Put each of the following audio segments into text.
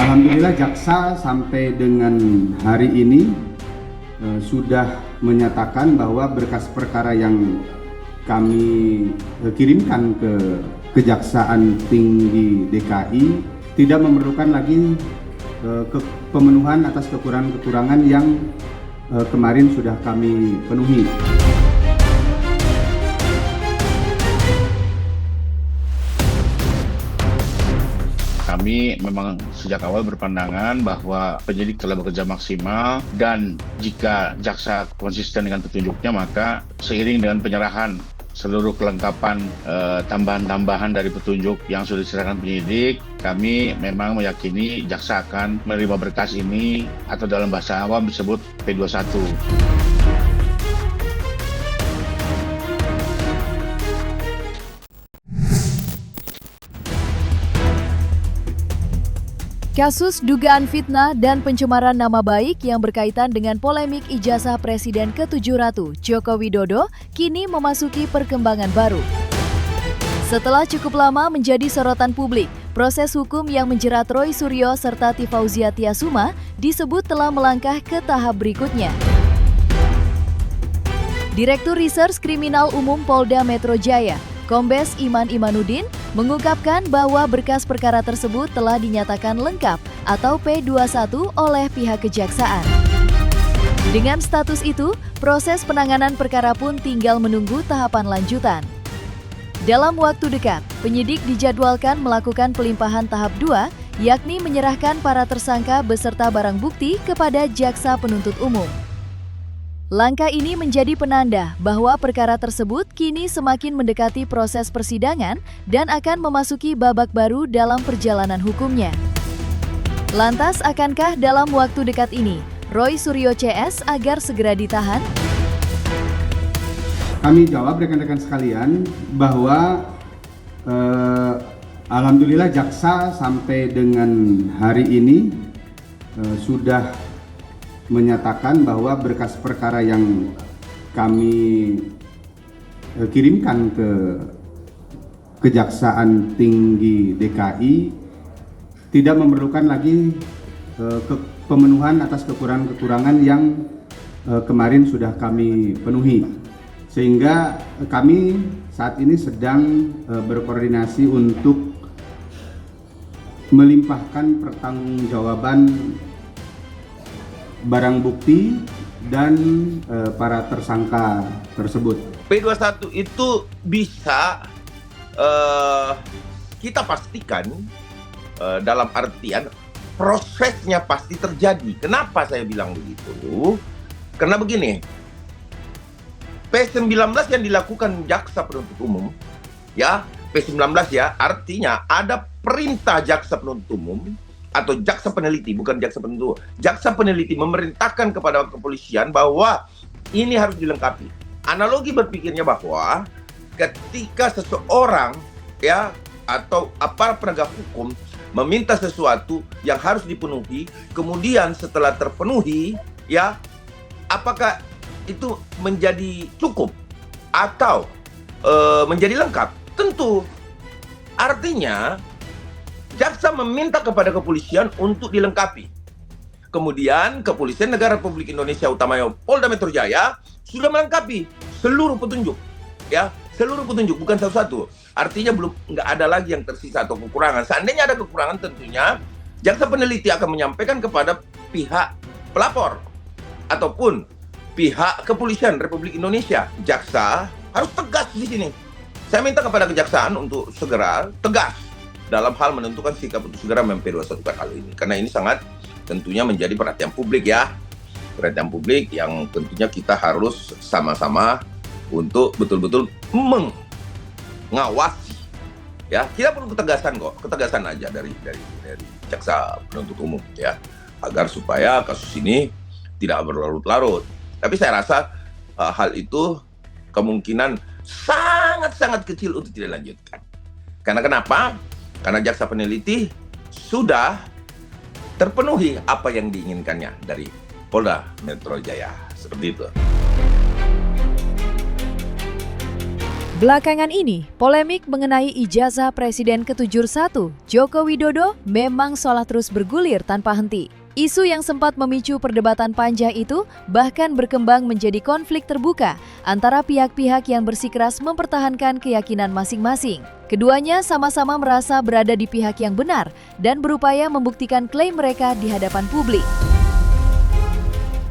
Alhamdulillah jaksa sampai dengan hari ini sudah menyatakan bahwa berkas perkara yang kami kirimkan ke Kejaksaan Tinggi DKI tidak memerlukan lagi pemenuhan atas kekurangan-kekurangan yang kemarin sudah kami penuhi. Kami memang sejak awal berpandangan bahwa penyidik telah bekerja maksimal dan jika jaksa konsisten dengan petunjuknya maka seiring dengan penyerahan seluruh kelengkapan tambahan-tambahan dari petunjuk yang sudah diserahkan penyidik, kami memang meyakini jaksa akan menerima berkas ini atau dalam bahasa awam disebut P21. Kasus dugaan fitnah dan pencemaran nama baik yang berkaitan dengan polemik ijazah Presiden ke-7 Ratu Joko Widodo kini memasuki perkembangan baru. Setelah cukup lama menjadi sorotan publik, proses hukum yang menjerat Roy Suryo serta Tifauzia Tiasuma disebut telah melangkah ke tahap berikutnya. Direktur Reserse Kriminal Umum Polda Metro Jaya, Kombes Iman Imanuddin, mengungkapkan bahwa berkas perkara tersebut telah dinyatakan lengkap atau P21 oleh pihak kejaksaan. Dengan status itu, proses penanganan perkara pun tinggal menunggu tahapan lanjutan. Dalam waktu dekat, penyidik dijadwalkan melakukan pelimpahan tahap 2, yakni menyerahkan para tersangka beserta barang bukti kepada jaksa penuntut umum. Langkah ini menjadi penanda bahwa perkara tersebut kini semakin mendekati proses persidangan dan akan memasuki babak baru dalam perjalanan hukumnya. Lantas, akankah dalam waktu dekat ini Roy Suryo CS agar segera ditahan? Kami jawab rekan-rekan sekalian bahwa alhamdulillah jaksa sampai dengan hari ini sudah menyatakan bahwa berkas perkara yang kami kirimkan ke Kejaksaan Tinggi DKI tidak memerlukan lagi pemenuhan atas kekurangan-kekurangan yang kemarin sudah kami penuhi. Sehingga kami saat ini sedang berkoordinasi untuk melimpahkan pertanggungjawaban barang bukti dan para tersangka tersebut. P21 itu bisa kita pastikan dalam artian prosesnya pasti terjadi. Kenapa saya bilang begitu? Karena begini, P19 yang dilakukan jaksa penuntut umum, ya P19 ya, artinya ada perintah jaksa penuntut umum atau jaksa peneliti, bukan jaksa penuntut. Jaksa peneliti memerintahkan kepada kepolisian bahwa ini harus dilengkapi. Analogi berpikirnya bahwa ketika seseorang ya atau aparat penegak hukum meminta sesuatu yang harus dipenuhi, kemudian setelah terpenuhi ya, apakah itu menjadi cukup atau menjadi lengkap? Tentu. Artinya jaksa meminta kepada kepolisian untuk dilengkapi. Kemudian Kepolisian Negara Republik Indonesia utamanya Polda Metro Jaya sudah melengkapi seluruh petunjuk, ya seluruh petunjuk bukan satu-satu. Artinya nggak ada lagi yang tersisa atau kekurangan. Seandainya ada kekurangan, tentunya jaksa peneliti akan menyampaikan kepada pihak pelapor ataupun pihak Kepolisian Republik Indonesia. Jaksa harus tegas di sini. Saya minta kepada kejaksaan untuk segera tegas dalam hal menentukan sikap untuk segera P21 hal ini. Karena ini sangat tentunya menjadi perhatian publik ya. Perhatian publik yang tentunya kita harus sama-sama untuk betul-betul mengawasi. Ya, kita perlu ketegasan kok, ketegasan aja dari jaksa penuntut umum ya, agar supaya kasus ini tidak berlarut-larut. Tapi saya rasa hal itu kemungkinan sangat-sangat kecil untuk tidak dilanjutkan. Karena kenapa? Karena jaksa peneliti sudah terpenuhi apa yang diinginkannya dari Polda Metro Jaya. Seperti itu. Belakangan ini, polemik mengenai ijazah Presiden ke-71 Joko Widodo memang seolah terus bergulir tanpa henti. Isu yang sempat memicu perdebatan panjang itu bahkan berkembang menjadi konflik terbuka antara pihak-pihak yang bersikeras mempertahankan keyakinan masing-masing. Keduanya sama-sama merasa berada di pihak yang benar dan berupaya membuktikan klaim mereka di hadapan publik.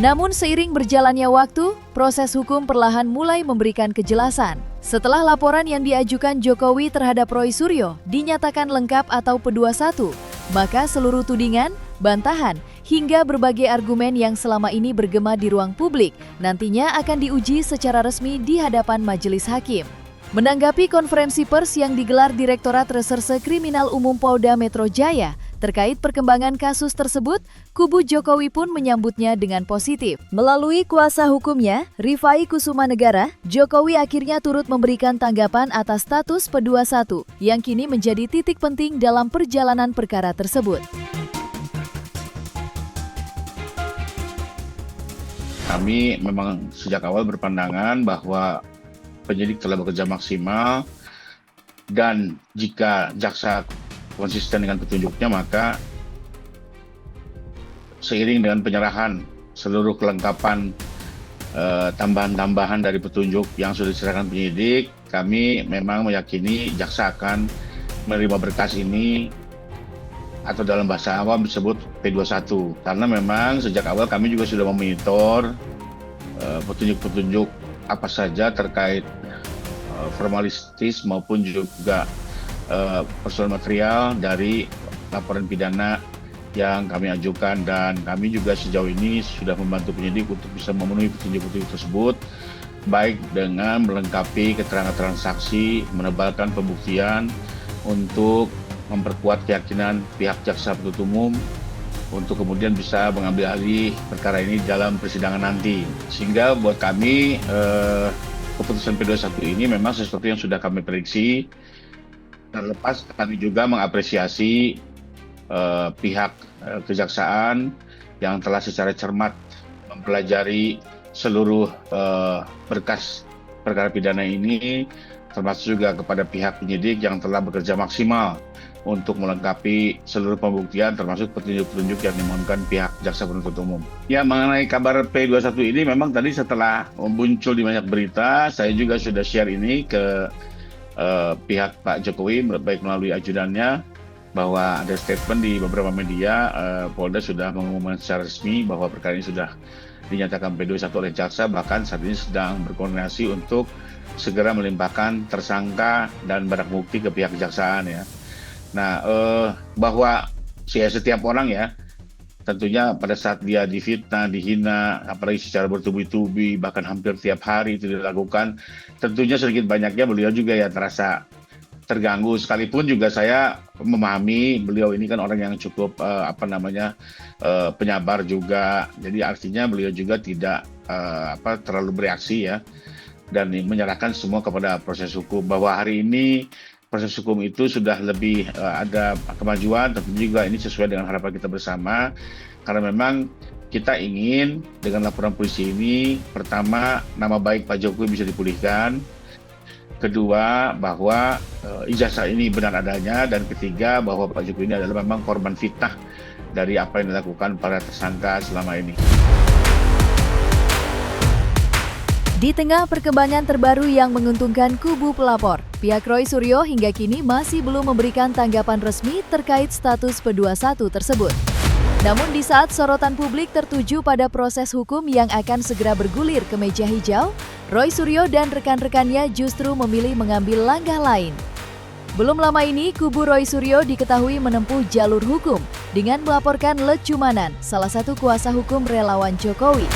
Namun seiring berjalannya waktu, proses hukum perlahan mulai memberikan kejelasan. Setelah laporan yang diajukan Jokowi terhadap Roy Suryo dinyatakan lengkap atau P21, maka seluruh tudingan, bantahan, hingga berbagai argumen yang selama ini bergema di ruang publik nantinya akan diuji secara resmi di hadapan majelis hakim. Menanggapi konferensi pers yang digelar Direktorat Reserse Kriminal Umum Polda Metro Jaya terkait perkembangan kasus tersebut, kubu Jokowi pun menyambutnya dengan positif. Melalui kuasa hukumnya, Rifai Kusumanegara, Jokowi akhirnya turut memberikan tanggapan atas status P21 yang kini menjadi titik penting dalam perjalanan perkara tersebut. Kami memang sejak awal berpandangan bahwa penyidik telah bekerja maksimal dan jika jaksa konsisten dengan petunjuknya, maka seiring dengan penyerahan seluruh kelengkapan tambahan-tambahan dari petunjuk yang sudah diserahkan penyidik, kami memang meyakini jaksa akan menerima berkas ini atau dalam bahasa awam disebut P21. Karena memang sejak awal kami juga sudah memonitor petunjuk-petunjuk apa saja terkait formalistis maupun juga personal material dari laporan pidana yang kami ajukan, dan kami juga sejauh ini sudah membantu penyidik untuk bisa memenuhi petunjuk-petunjuk tersebut, baik dengan melengkapi keterangan saksi, menebalkan pembuktian untuk memperkuat keyakinan pihak jaksa penuntut umum untuk kemudian bisa mengambil alih perkara ini dalam persidangan nanti. Sehingga buat kami keputusan P21 ini memang sesuatu yang sudah kami prediksi. Terlepas kami juga mengapresiasi pihak kejaksaan yang telah secara cermat mempelajari seluruh berkas perkara pidana ini, termasuk juga kepada pihak penyidik yang telah bekerja maksimal untuk melengkapi seluruh pembuktian termasuk petunjuk-petunjuk yang dimohonkan pihak jaksa penuntut umum. Ya, mengenai kabar P21 ini memang tadi setelah muncul di banyak berita, saya juga sudah share ini ke pihak Pak Jokowi, baik melalui ajudannya, bahwa ada statement di beberapa media, Polda sudah mengumumkan secara resmi bahwa perkara ini sudah dinyatakan P21 oleh jaksa, bahkan saat ini sedang berkoordinasi untuk segera melimpahkan tersangka dan barang bukti ke pihak kejaksaan ya. Nah, bahwa setiap orang ya, tentunya pada saat dia difitnah, dihina, apalagi secara bertubi-tubi, bahkan hampir tiap hari itu dilakukan, tentunya sedikit banyaknya beliau juga ya terasa terganggu. Sekalipun juga saya memahami beliau ini kan orang yang cukup penyabar juga. Jadi artinya beliau juga tidak terlalu bereaksi ya, dan menyerahkan semua kepada proses hukum. Bahwa hari ini proses hukum itu sudah lebih ada kemajuan, tentu juga ini sesuai dengan harapan kita bersama, karena memang kita ingin dengan laporan polisi ini, pertama nama baik Pak Jokowi bisa dipulihkan, kedua bahwa ijazah ini benar adanya, dan ketiga bahwa Pak Jokowi ini adalah memang korban fitnah dari apa yang dilakukan para tersangka selama ini. Di tengah perkembangan terbaru yang menguntungkan kubu pelapor, pihak Roy Suryo hingga kini masih belum memberikan tanggapan resmi terkait status P21 tersebut. Namun di saat sorotan publik tertuju pada proses hukum yang akan segera bergulir ke meja hijau, Roy Suryo dan rekan-rekannya justru memilih mengambil langkah lain. Belum lama ini, kubu Roy Suryo diketahui menempuh jalur hukum dengan melaporkan Lecumanan, salah satu kuasa hukum relawan Jokowi.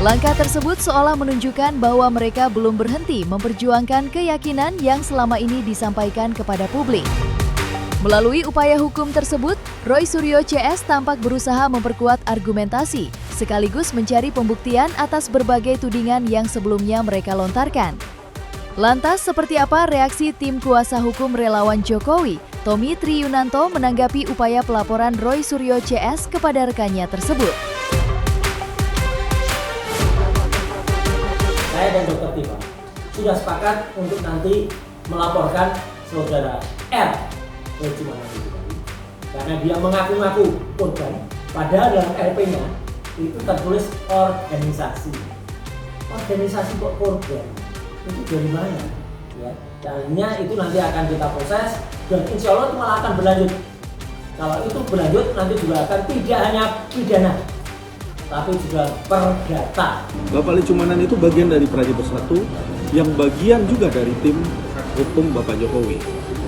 Langkah tersebut seolah menunjukkan bahwa mereka belum berhenti memperjuangkan keyakinan yang selama ini disampaikan kepada publik. Melalui upaya hukum tersebut, Roy Suryo CS tampak berusaha memperkuat argumentasi, sekaligus mencari pembuktian atas berbagai tudingan yang sebelumnya mereka lontarkan. Lantas, seperti apa reaksi tim kuasa hukum relawan Jokowi, Tommy Triyunanto, menanggapi upaya pelaporan Roy Suryo CS kepada rekannya tersebut? Saya dan Dr. Tifa sudah sepakat untuk nanti melaporkan saudara R ke Cimanat itu tadi, karena dia mengaku-ngaku korban, padahal dalam RP-nya itu tertulis organisasi kok korban, itu dari mana? Ya, dalilnya itu nanti akan kita proses dan insya Allah itu malah akan berlanjut. Kalau itu berlanjut nanti juga akan tidak hanya pidana, tapi juga perdata. Bapak Lecumanan itu bagian dari Praja Bersatu, yang bagian juga dari tim hukum Bapak Jokowi.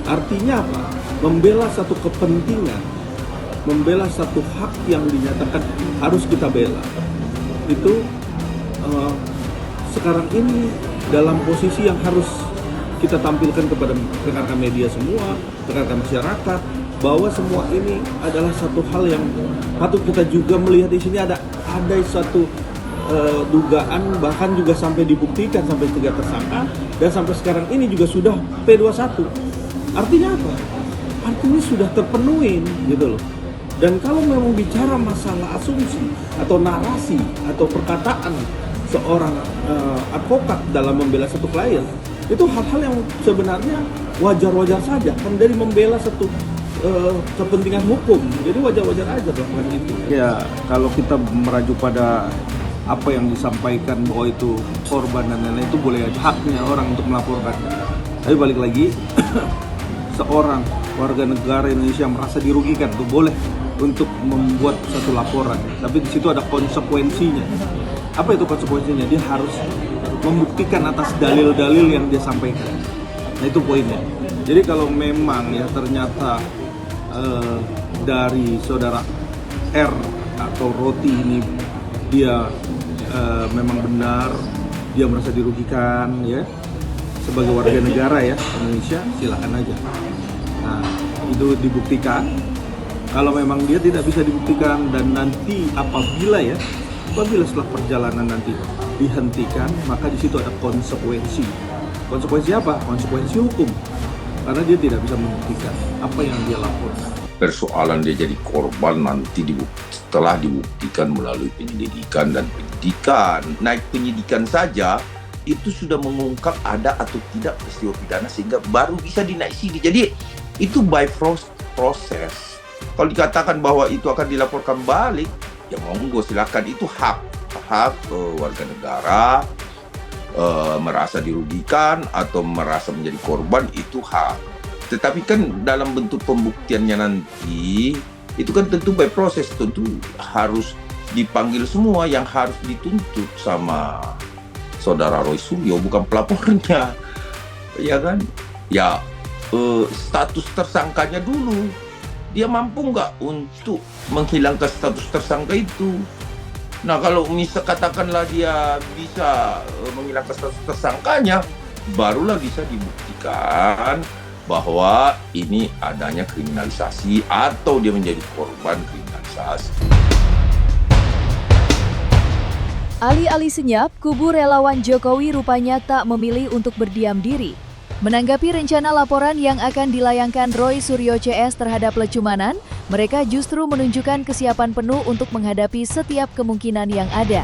Artinya apa? Membela satu kepentingan, membela satu hak yang dinyatakan harus kita bela. Itu sekarang ini dalam posisi yang harus kita tampilkan kepada rekan-rekan media semua, rekan-rekan masyarakat, bahwa semua ini adalah satu hal yang patut kita juga melihat di sini ada satu dugaan, bahkan juga sampai dibuktikan sampai 3 tersangka, dan sampai sekarang ini juga sudah P21. Artinya apa? Artinya sudah terpenuhi gitu loh. Dan kalau memang bicara masalah asumsi atau narasi atau perkataan seorang advokat dalam membela satu klien, itu hal-hal yang sebenarnya wajar-wajar saja, kan dari membela satu kepentingan hukum, jadi wajar-wajar aja melakukan itu. Ya, kalau kita merajuk pada apa yang disampaikan bahwa itu korban dan lain-lain, itu boleh aja, haknya orang untuk melaporkan. Tapi balik lagi, seorang warga negara Indonesia yang merasa dirugikan itu boleh untuk membuat satu laporan, tapi di situ ada konsekuensinya. Apa itu konsekuensinya? Dia harus membuktikan atas dalil-dalil yang dia sampaikan. Nah, itu poinnya. Jadi kalau memang ya ternyata dari saudara R atau Roti ini dia memang benar, dia merasa dirugikan ya sebagai warga negara ya Indonesia, silakan aja. Nah, itu dibuktikan. Kalau memang dia tidak bisa dibuktikan dan nanti apabila setelah perjalanan nanti dihentikan, maka di situ ada konsekuensi. Konsekuensi apa? Konsekuensi hukum. Karena dia tidak bisa membuktikan apa yang dia laporkan. Persoalan dia jadi korban nanti setelah dibuktikan melalui penyelidikan dan penyidikan. Naik penyidikan saja itu sudah mengungkap ada atau tidak peristiwa pidana sehingga baru bisa dinaik sidik. Jadi itu by proses. Kalau dikatakan bahwa itu akan dilaporkan balik, ya monggo silakan, itu hak warga negara merasa dirugikan atau merasa menjadi korban, itu hak. Tetapi kan dalam bentuk pembuktiannya nanti itu kan tentu by proses, tentu harus dipanggil semua yang harus dituntut sama saudara Roy Suryo, bukan pelapornya, ya kan? Ya status tersangkanya dulu, dia mampu nggak untuk menghilangkan status tersangka itu. Nah, kalau katakanlah dia bisa menghilangkan status tersangkanya, barulah bisa dibuktikan bahwa ini adanya kriminalisasi atau dia menjadi korban kriminalisasi. Alih-alih senyap, kubu relawan Jokowi rupanya tak memilih untuk berdiam diri. Menanggapi rencana laporan yang akan dilayangkan Roy Suryo CS terhadap Lecumanan, mereka justru menunjukkan kesiapan penuh untuk menghadapi setiap kemungkinan yang ada.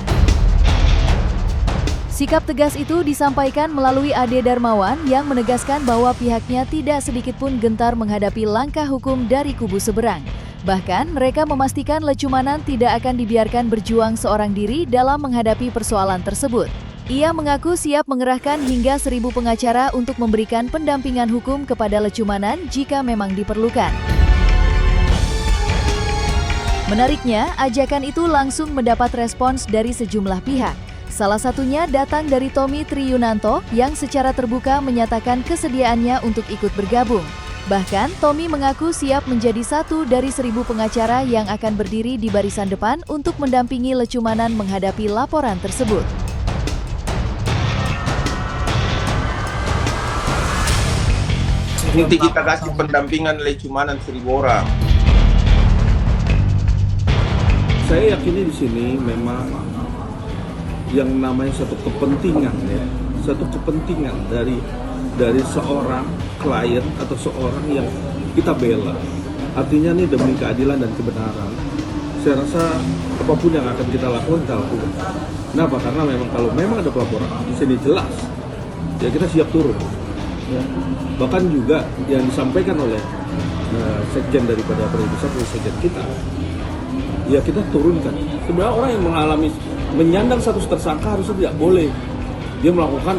Sikap tegas itu disampaikan melalui Ade Darmawan yang menegaskan bahwa pihaknya tidak sedikit pun gentar menghadapi langkah hukum dari kubu seberang. Bahkan mereka memastikan Lecumanan tidak akan dibiarkan berjuang seorang diri dalam menghadapi persoalan tersebut. Ia mengaku siap mengerahkan hingga 1.000 pengacara untuk memberikan pendampingan hukum kepada Lecumanan jika memang diperlukan. Menariknya, ajakan itu langsung mendapat respons dari sejumlah pihak. Salah satunya datang dari Tommy Triyunanto yang secara terbuka menyatakan kesediaannya untuk ikut bergabung. Bahkan, Tommy mengaku siap menjadi satu dari 1.000 pengacara yang akan berdiri di barisan depan untuk mendampingi Lecumanan menghadapi laporan tersebut. Nanti kita kasih pendampingan Lecumanan 1.000 orang. Saya yakini di sini memang yang namanya satu kepentingan ya, satu kepentingan dari seorang klien atau seorang yang kita bela. Artinya nih demi keadilan dan kebenaran. Saya rasa apapun yang akan kita lakukan, kita lakukan. Kenapa? Karena memang kalau memang ada pelaporan di sini jelas ya kita siap turun. Ya. Bahkan juga yang disampaikan oleh sekjen daripada Perintah sekjen kita, ya kita turunkan. Sebenarnya orang yang mengalami menyandang status tersangka harusnya tidak boleh dia melakukan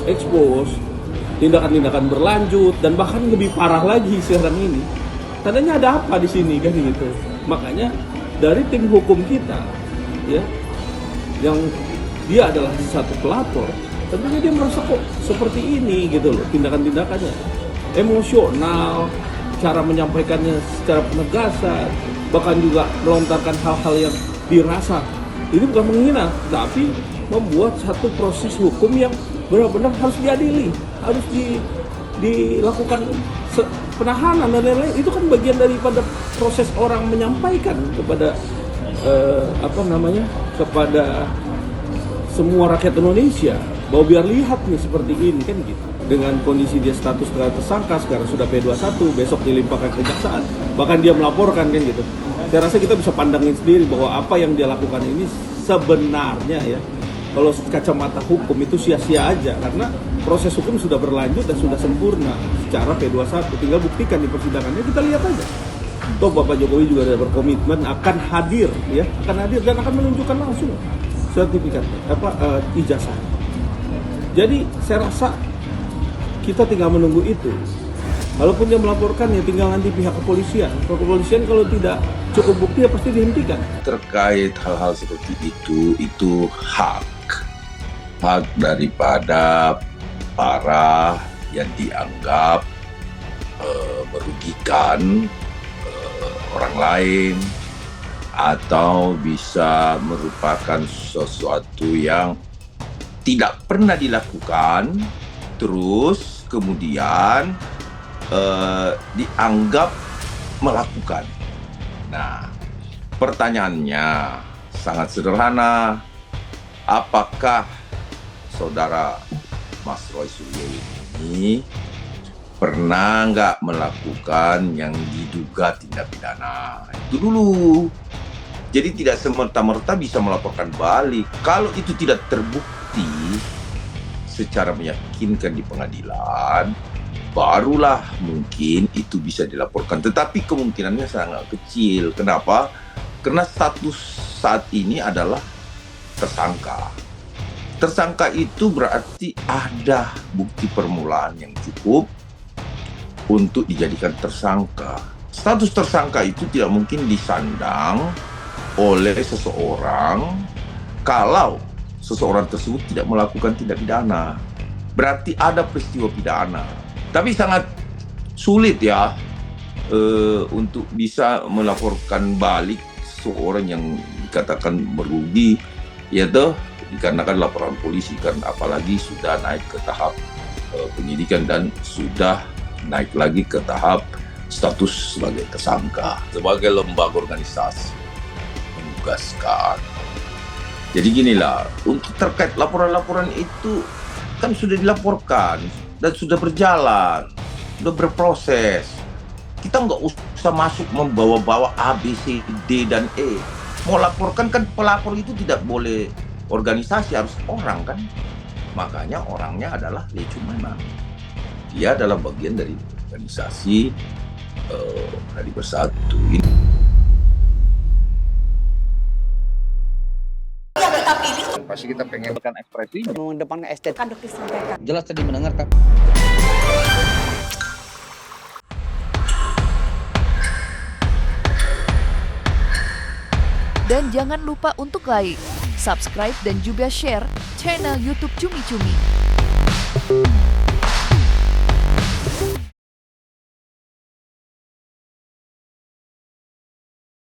expose, tindakan-tindakan berlanjut, dan bahkan lebih parah lagi sekarang ini. Tandanya ada apa di sini kan gitu. Makanya dari tim hukum kita, ya, yang dia adalah satu pelapor, tentunya dia merasa kok seperti ini gitu loh tindakan-tindakannya, emosional, cara menyampaikannya secara penegasan, bahkan juga melontarkan hal-hal yang dirasa ini bukan menghina, tapi membuat satu proses hukum yang benar-benar harus diadili, harus dilakukan penahanan dan lain-lain. Itu kan bagian daripada proses orang menyampaikan kepada kepada semua rakyat Indonesia bahwa biar lihat nih seperti ini kan gitu. Dengan kondisi dia status tersangka sekarang sudah P21, besok dilimpahkan ke kejaksaan, bahkan dia melaporkan kan gitu. Saya rasa kita bisa pandangin sendiri bahwa apa yang dia lakukan ini sebenarnya ya, kalau kacamata hukum itu sia-sia aja, karena proses hukum sudah berlanjut dan sudah sempurna secara P21, tinggal buktikan di persidangannya, kita lihat aja. Toh Bapak Jokowi juga sudah berkomitmen akan hadir ya, akan hadir dan akan menunjukkan langsung sertifikat ijazah. Jadi saya rasa kita tinggal menunggu itu. Kalaupun dia melaporkan ya tinggal nanti pihak kepolisian. Kepolisian kalau tidak cukup bukti ya pasti dihentikan. Terkait hal-hal seperti itu hak daripada para yang dianggap merugikan orang lain atau bisa merupakan sesuatu yang tidak pernah dilakukan terus kemudian dianggap melakukan. Nah, pertanyaannya sangat sederhana. Apakah saudara Mas Roy Suryo ini pernah nggak melakukan yang diduga tindak pidana? Itu dulu. Jadi tidak semerta-merta bisa melaporkan balik. Kalau itu tidak terbukti secara meyakinkan di pengadilan, barulah mungkin itu bisa dilaporkan. Tetapi kemungkinannya sangat kecil. Kenapa? Karena status saat ini adalah tersangka. Tersangka itu berarti ada bukti permulaan yang cukup untuk dijadikan tersangka. Status tersangka itu tidak mungkin disandang oleh seseorang kalau seseorang tersebut tidak melakukan tindak pidana. Berarti ada peristiwa pidana. Tapi sangat sulit ya untuk bisa melaporkan balik seorang yang dikatakan merugi, yaitu dikarenakan laporan polisi, kan apalagi sudah naik ke tahap penyidikan dan sudah naik lagi ke tahap status sebagai tersangka, sebagai lembaga organisasi menugaskan. Jadi ginilah, untuk terkait laporan-laporan itu kan sudah dilaporkan dan sudah berjalan, sudah berproses. Kita nggak usah masuk membawa-bawa A, B, C, D, dan E. Mau laporkan kan pelapor itu tidak boleh organisasi, harus orang kan. Makanya orangnya adalah Lecumanan. Dia adalah bagian dari organisasi Hari Bersatu. Pasti kita pengen ekspresinya. Mengedepankan estetika Kan dokter sampaikan. jelas tadi mendengarkan. Dan jangan lupa untuk like, subscribe, dan juga share channel YouTube Cumi Cumi.